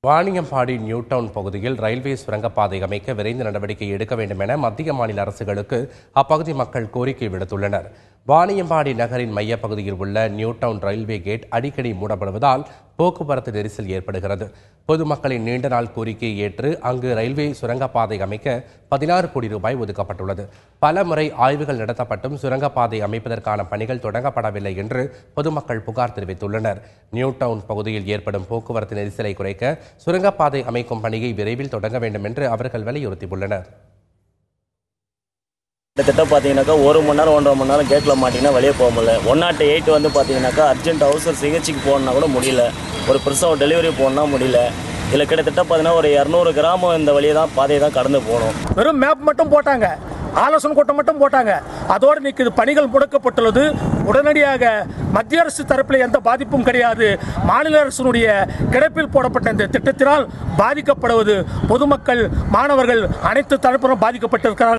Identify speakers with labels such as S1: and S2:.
S1: Vaniyambadi new down பகுதியில் railway சுரங்கப்பாதை அமைக்க விரைந்து நடவடிக்கை எடுக்க வேண்டும் என மத்திய மாநில அரசுகளுக்கு அப்பகுதி மக்கள் கோரிக்கை விடுத்துள்ளனர். வாணியம்பாடி நகரின் மையப்பகுதியில் உள்ள நியூ டவுன் ரயில்வே கேட் அடிக்கடி மூடப்படுவதால் போக்குவரத்து நெரிசல் ஏற்படுகிறது. பொதுமக்களின் நீண்ட நாள் கோரிக்கையை ஏற்று அங்கு ரயில்வே சுரங்கப்பாதை அமைக்க 16 கோடி ரூபாய் ஒதுக்கப்பட்டுள்ளது. பல முறை ஆய்வுகள் நடத்தப்பட்டும் சுரங்கப்பாதை அமைப்பதற்கான பணிகள் தொடங்கப்படவில்லை என்று பொதுமக்கள் புகார் தெரிவித்துள்ளனர். நியூ டவுன் பகுதியில் ஏற்படும் போக்குவரத்து நெரிசலை குறைக்க சுரங்கப்பாதை அமைக்கும் பணியை விரைவில் தொடங்க வேண்டும் என்று அவர்கள் வலியுறுத்தியுள்ளனர்.
S2: கிட்டத்தட்ட பார்த்தீங்கன்னாக்கா 1 மணி நேரம் 1.5 மணி நேரம் கேட்டில் மாட்டிங்கன்னா வெளியே போக முடியல. 108 வந்து பார்த்தீங்கன்னாக்கா அர்ஜென்ட் அவசர சிகிச்சைக்கு போகணுன்னா கூட முடியல. ஒரு பெருசாக ஒரு டெலிவரி போகணுன்னா முடியல. இதில் கிட்டத்தட்ட பார்த்தீங்கன்னா ஒரு 200 கிராமம் இந்த வழியை தான் பாதையை தான் கடந்து போகணும்.
S3: வெறும் மேப் மட்டும் போட்டாங்க, ஆலோசனை கூட்டம் மட்டும் போட்டாங்க. அதோடு நிற்குது, பணிகள் முடக்கப்பட்டுள்ளது. உடனடியாக மத்திய அரசு தரப்பில் எந்த பாதிப்பும் கிடையாது. மாநில அரசினுடைய கிடப்பில் போடப்பட்ட இந்த திட்டத்தினால் பாதிக்கப்படுவது பொதுமக்கள், மாணவர்கள், அனைத்து தரப்பிலும் பாதிக்கப்பட்டிருக்கிறார்கள்.